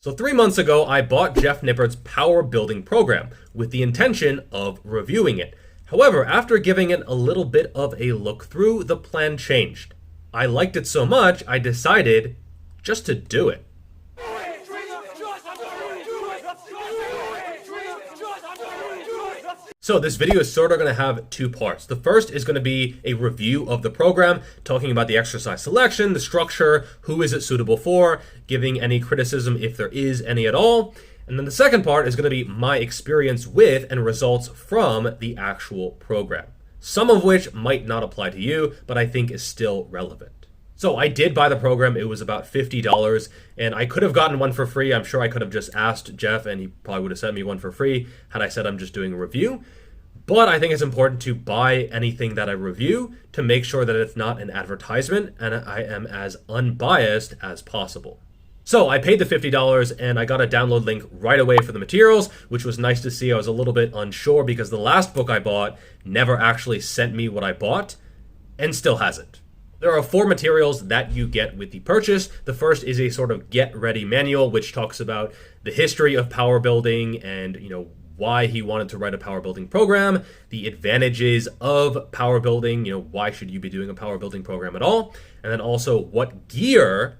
So 3 months ago, I bought Jeff Nippard's Powerbuilding program with the intention of reviewing it. However, after giving it a little bit of a look through, the plan changed. I liked it so much, I decided just to do it. So this video is sort of going to have two parts. The first is going to be a review of the program, talking about the exercise selection, the structure, who is it suitable for, giving any criticism if there is any at all. And then the second part is going to be my experience with and results from the actual program, some of which might not apply to you, but I think is still relevant. So I did buy the program. It was about $50, and I could have gotten one for free. I'm sure I could have just asked Jeff, and he probably would have sent me one for free had I said I'm just doing a review. But I think it's important to buy anything that I review to make sure that it's not an advertisement and I am as unbiased as possible. So I paid the $50 and I got a download link right away for the materials, which was nice to see. I was a little bit unsure because the last book I bought never actually sent me what I bought and still hasn't. There are 4 materials that you get with the purchase. The first is a sort of get ready manual, which talks about the history of power building and, why he wanted to write a power building program, the advantages of power building, why should you be doing a power building program at all? And then also what gear,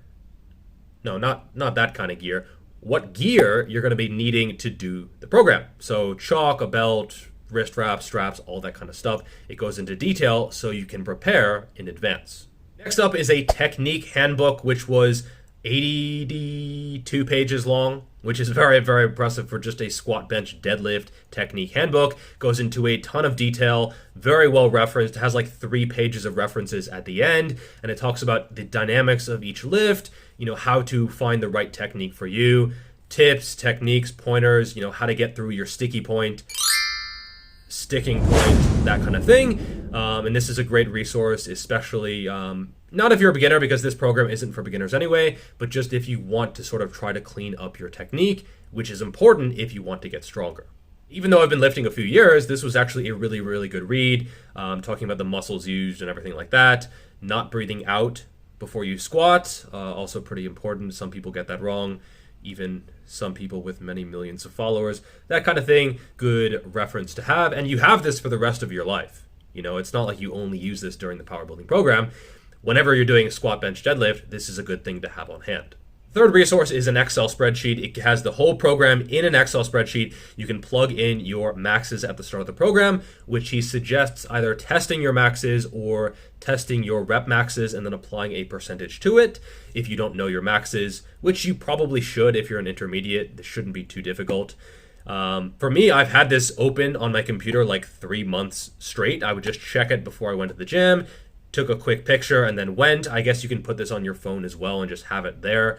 not that kind of gear, what gear you're going to be needing to do the program. So chalk, a belt, wrist wraps, straps, all that kind of stuff. It goes into detail so you can prepare in advance. Next up is a technique handbook, which was 82 pages long, which is very, very impressive for just a squat, bench, deadlift technique handbook. Goes into a ton of detail, very well referenced, has like 3 pages of references at the end, and it talks about the dynamics of each lift, how to find the right technique for you, tips, techniques, pointers, how to get through your sticky point, sticking point, that kind of thing. And this is a great resource, especially not if you're a beginner, because this program isn't for beginners anyway, but just if you want to sort of try to clean up your technique, which is important if you want to get stronger. Even though I've been lifting a few years, this was actually a really, really good read, talking about the muscles used and everything like that. Not breathing out before you squat, also pretty important. Some people get that wrong, even some people with many millions of followers, that kind of thing. Good reference to have, and you have this for the rest of your life. It's not like you only use this during the power building program. Whenever you're doing a squat, bench, deadlift, this is a good thing to have on hand. Third resource is an Excel spreadsheet. It has the whole program in an Excel spreadsheet. You can plug in your maxes at the start of the program, which he suggests either testing your maxes or testing your rep maxes and then applying a percentage to it if you don't know your maxes, which you probably should if you're an intermediate. This shouldn't be too difficult. For me, I've had this open on my computer like 3 months straight. I would just check it before I went to the gym, took a quick picture, and then went. I guess you can put this on your phone as well and just have it there.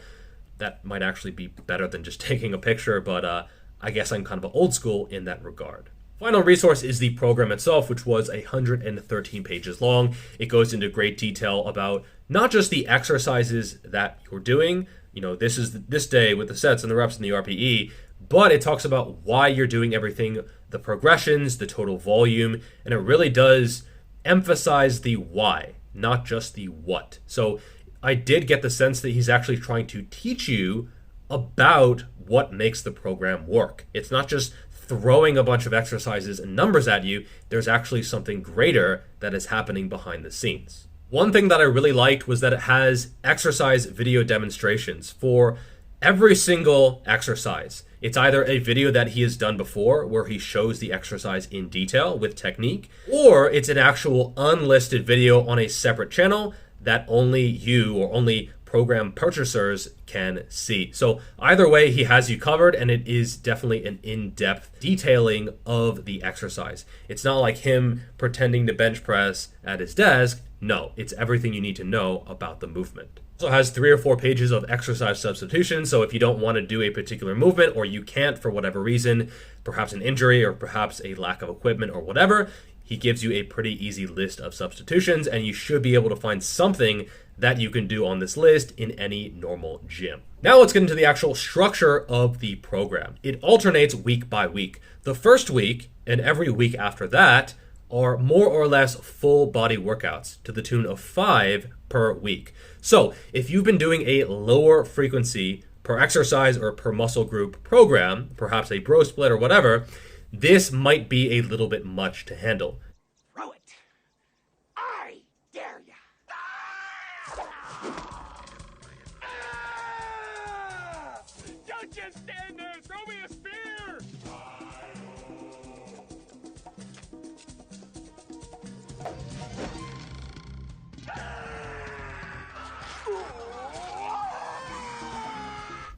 That might actually be better than just taking a picture, but I guess I'm kind of old school in that regard. Final resource is the program itself, which was 113 pages long. It goes into great detail about not just the exercises that you're doing, this is this day with the sets and the reps and the RPE, but it talks about why you're doing everything, the progressions, the total volume, and it really does emphasize the why, not just the what. So I did get the sense that he's actually trying to teach you about what makes the program work. It's not just throwing a bunch of exercises and numbers at you. There's actually something greater that is happening behind the scenes. One thing that I really liked was that it has exercise video demonstrations for every single exercise. It's either a video that he has done before where he shows the exercise in detail with technique, or it's an actual unlisted video on a separate channel that only you or only program purchasers can see. So either way, he has you covered, and it is definitely an in-depth detailing of the exercise. It's not like him pretending to bench press at his desk. No, it's everything you need to know about the movement. It also has 3 or 4 pages of exercise substitution. So if you don't want to do a particular movement, or you can't for whatever reason, perhaps an injury or perhaps a lack of equipment or whatever, he gives you a pretty easy list of substitutions, and you should be able to find something that you can do on this list in any normal gym. Now let's get into the actual structure of the program. It alternates week by week. The first week and every week after that are more or less full body workouts to the tune of 5 per week. So if you've been doing a lower frequency per exercise or per muscle group program, perhaps a bro split or whatever, this might be a little bit much to handle. Throw it. I dare ya. Don't just stand there. Throw me a spear.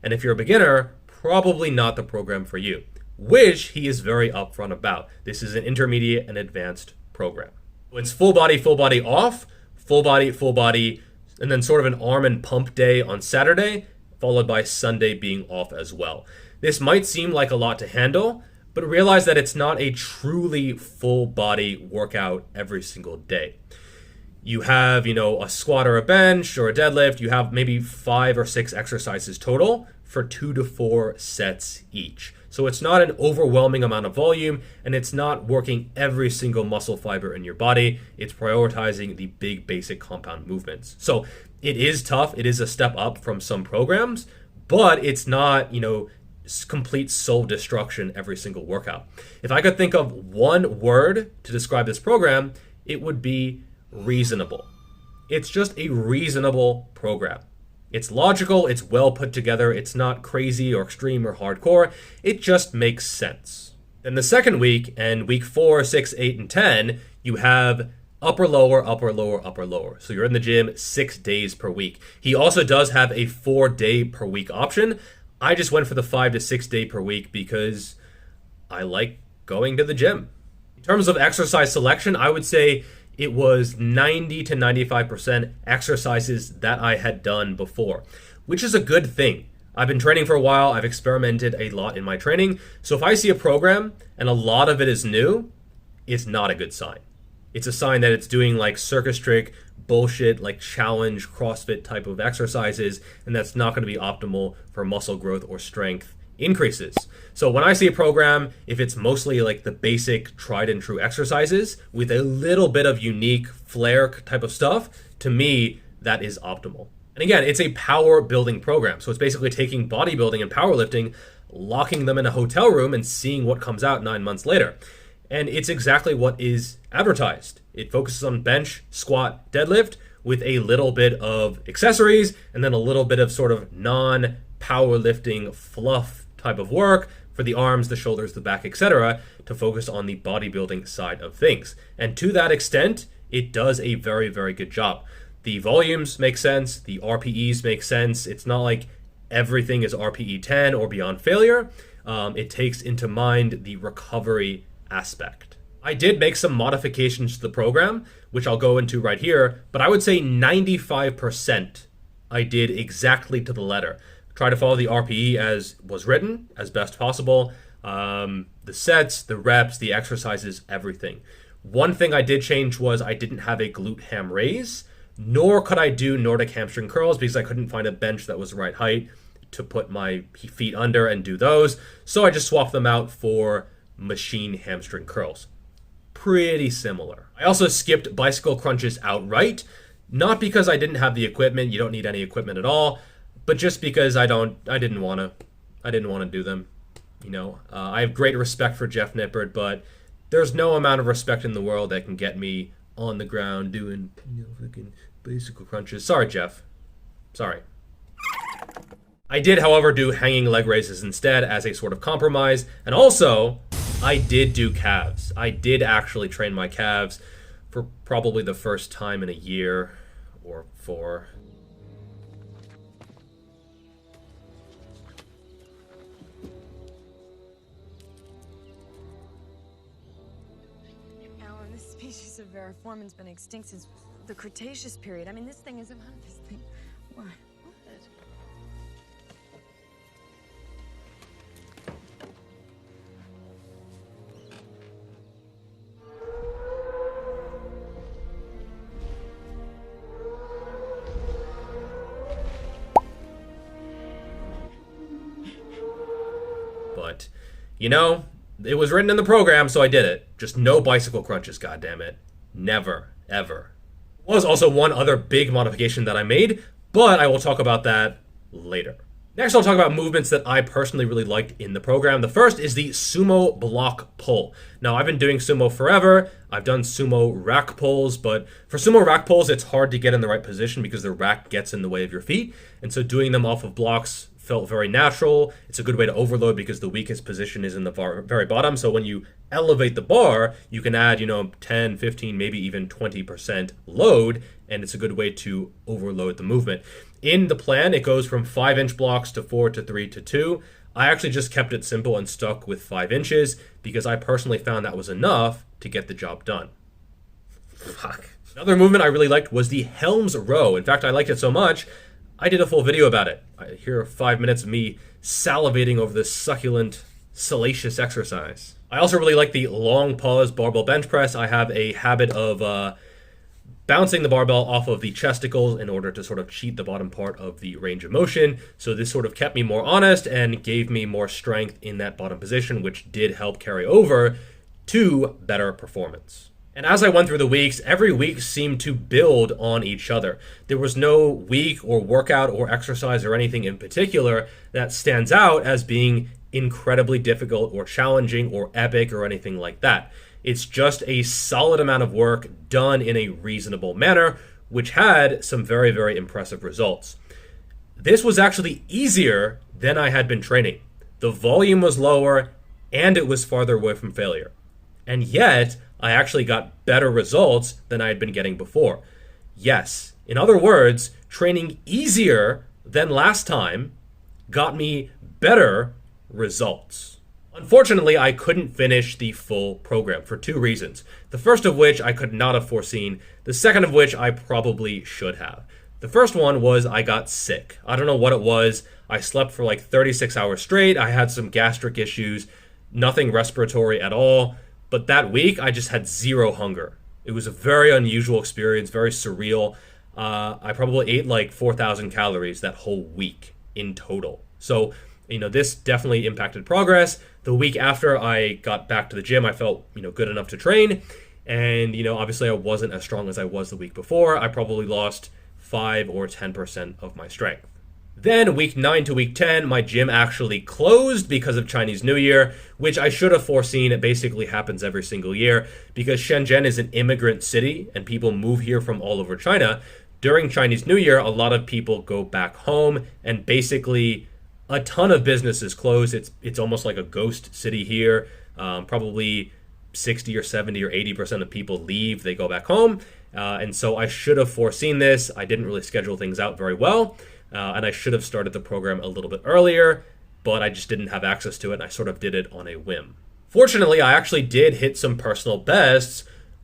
And if you're a beginner, probably not the program for you, which he is very upfront about. This is an intermediate and advanced program. It's full body off, full body, and then sort of an arm and pump day on Saturday, followed by Sunday being off as well. This might seem like a lot to handle, but realize that it's not a truly full body workout every single day. You have, a squat or a bench or a deadlift. You have maybe 5 or 6 exercises total for 2 to 4 sets each. So it's not an overwhelming amount of volume, and it's not working every single muscle fiber in your body. It's prioritizing the big basic compound movements. So it is tough. It is a step up from some programs, but it's not, complete soul destruction every single workout. If I could think of one word to describe this program, it would be reasonable. It's just a reasonable program. It's logical, it's well put together, it's not crazy or extreme or hardcore, it just makes sense. Then the second week, and week 4, 6, 8, and 10, you have upper, lower, upper, lower, upper, lower. So you're in the gym 6 days per week. He also does have a 4-day per week option. I just went for the 5 to 6 day per week because I like going to the gym. In terms of exercise selection, I would say it was 90 to 95% exercises that I had done before, which is a good thing. I've been training for a while. I've experimented a lot in my training. So if I see a program and a lot of it is new, it's not a good sign. It's a sign that it's doing like circus trick, bullshit, like challenge, CrossFit type of exercises, and that's not going to be optimal for muscle growth or strength increases. So when I see a program, if it's mostly like the basic tried and true exercises with a little bit of unique flair type of stuff, to me, that is optimal. And again, it's a power building program. So it's basically taking bodybuilding and powerlifting, locking them in a hotel room and seeing what comes out 9 months later. And it's exactly what is advertised. It focuses on bench, squat, deadlift with a little bit of accessories and then a little bit of sort of non-powerlifting fluff type of work for the arms, the shoulders, the back, etc., to focus on the bodybuilding side of things. And to that extent, it does a very, very good job. The volumes make sense. The RPEs make sense. It's not like everything is RPE 10 or beyond failure. It takes into mind the recovery aspect. I did make some modifications to the program, which I'll go into right here, but I would say 95% I did exactly to the letter. Try to follow the RPE as was written, as best possible. The sets, the reps, the exercises, everything. One thing I did change was I didn't have a glute ham raise, nor could I do Nordic hamstring curls because I couldn't find a bench that was the right height to put my feet under and do those. So I just swapped them out for machine hamstring curls. Pretty similar. I also skipped bicycle crunches outright, not because I didn't have the equipment. You don't need any equipment at all. But just because I didn't want to do them, I have great respect for Jeff Nippard, but there's no amount of respect in the world that can get me on the ground doing, fucking bicycle crunches. Sorry, Jeff. Sorry. I did, however, do hanging leg raises instead as a sort of compromise, and also I did do calves. I did actually train my calves for probably the first time in a year or 4. Veriformin's been extinct since the Cretaceous period. I mean, this thing is about this thing. What? But, it was written in the program, so I did it. Just no bicycle crunches, goddammit. Never, ever. There was also one other big modification that I made, but I will talk about that later. Next, I'll talk about movements that I personally really liked in the program. The first is the sumo block pull. Now, I've been doing sumo forever. I've done sumo rack pulls, but for sumo rack pulls, it's hard to get in the right position because the rack gets in the way of your feet. And so doing them off of blocks felt very natural. It's a good way to overload because the weakest position is in the very bottom. So when you elevate the bar, you can add, 10, 15, maybe even 20% load, and it's a good way to overload the movement. In the plan, it goes from 5-inch blocks to 4 to 3 to 2. I actually just kept it simple and stuck with 5 inches because I personally found that was enough to get the job done. Fuck. Another movement I really liked was the Helms row. In fact, I liked it so much, I did a full video about it. I hear 5 minutes of me salivating over this succulent, salacious exercise. I also really like the long pause barbell bench press. I have a habit of bouncing the barbell off of the chesticles in order to sort of cheat the bottom part of the range of motion. So this sort of kept me more honest and gave me more strength in that bottom position, which did help carry over to better performance. And as I went through the weeks, every week seemed to build on each other. There was no week or workout or exercise or anything in particular that stands out as being incredibly difficult or challenging or epic or anything like that. It's just a solid amount of work done in a reasonable manner, which had some very, very impressive results. This was actually easier than I had been training. The volume was lower and it was farther away from failure. And yet, I actually got better results than I had been getting before. Yes, in other words, training easier than last time got me better results. Unfortunately, I couldn't finish the full program for 2 reasons. The first of which I could not have foreseen. The second of which I probably should have. The first one was I got sick. I don't know what it was. I slept for like 36 hours straight. I had some gastric issues, nothing respiratory at all. But that week, I just had zero hunger. It was a very unusual experience, very surreal. I probably ate like 4,000 calories that whole week in total. So, this definitely impacted progress. The week after I got back to the gym, I felt, good enough to train. And, obviously I wasn't as strong as I was the week before. I probably lost 5 or 10% of my strength. Then week 9 to week 10, my gym actually closed because of Chinese New Year, which I should have foreseen. It basically happens every single year because Shenzhen is an immigrant city and people move here from all over China. During Chinese New Year, a lot of people go back home and basically a ton of businesses close. It's almost like a ghost city here. Probably 60 or 70 or 80% of people leave. They go back home. And so I should have foreseen this. I didn't really schedule things out very well. And I should have started the program a little bit earlier, but I just didn't have access to it. And I sort of did it on a whim. Fortunately, I actually did hit some personal bests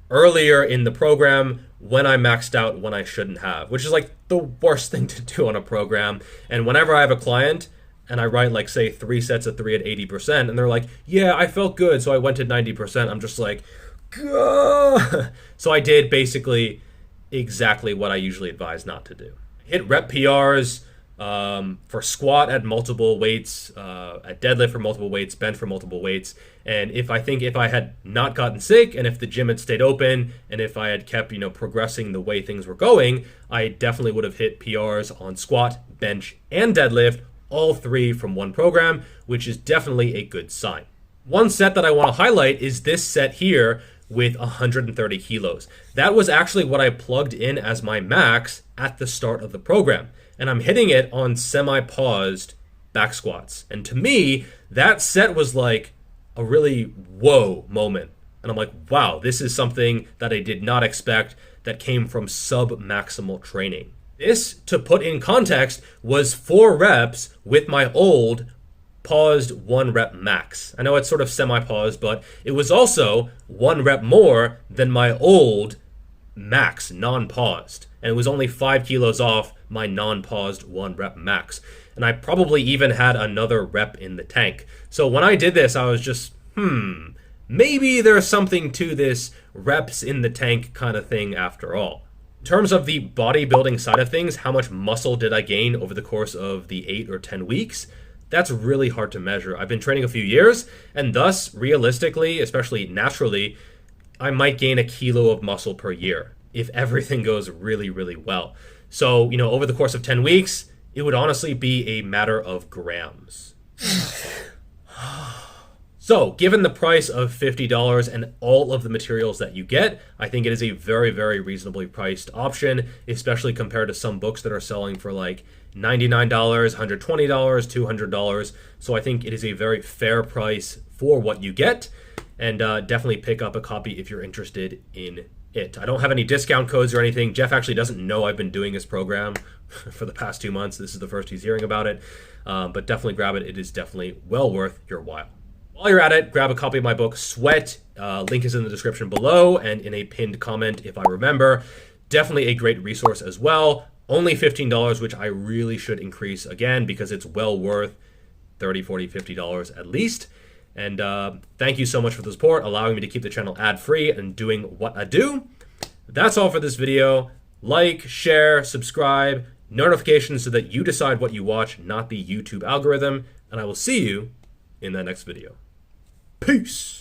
earlier in the program when I maxed out when I shouldn't have, which is like the worst thing to do on a program. And whenever I have a client and I write like, say, 3 sets of 3 at 80%, and they're like, yeah, I felt good, so I went to 90%. I'm just like, gah! So I did basically exactly what I usually advise not to do. Hit rep PRs for squat at multiple weights, at deadlift for multiple weights, bench for multiple weights. And if I had not gotten sick and if the gym had stayed open and if I had kept, progressing the way things were going, I definitely would have hit PRs on squat, bench, and deadlift, all 3 from one program, which is definitely a good sign. One set that I want to highlight is this set here with 130 kilos. That was actually what I plugged in as my max at the start of the program. And I'm hitting it on semi-paused back squats. And to me, that set was like a really whoa moment. And I'm like, wow, this is something that I did not expect that came from sub-maximal training. This, to put in context, was 4 reps with my old paused 1 rep max. I know it's sort of semi-paused, but it was also 1 rep more than my old max, non-paused. And it was only 5 kilos off my non-paused 1 rep max. And I probably even had another rep in the tank. So when I did this, I was just, maybe there's something to this reps in the tank kind of thing after all. In terms of the bodybuilding side of things, how much muscle did I gain over the course of the 8 or 10 weeks? That's really hard to measure. I've been training a few years, and thus, realistically, especially naturally, I might gain a kilo of muscle per year if everything goes really, really well. So, over the course of 10 weeks, it would honestly be a matter of grams. So, given the price of $50 and all of the materials that you get, I think it is a very, very reasonably priced option, especially compared to some books that are selling for like $99, $120, $200. So I think it is a very fair price for what you get, and definitely pick up a copy if you're interested in it. I don't have any discount codes or anything. Jeff actually doesn't know I've been doing this program for the past 2 months. This is the first he's hearing about it, but definitely grab it. It is definitely well worth your while. While you're at it, grab a copy of my book, Sweat. Link is in the description below and in a pinned comment if I remember. Definitely a great resource as well. Only $15, which I really should increase again because it's well worth $30, $40, $50 at least. And thank you so much for the support, allowing me to keep the channel ad-free and doing what I do. That's all for this video. Like, share, subscribe, notifications so that you decide what you watch, not the YouTube algorithm. And I will see you in the next video. Peace.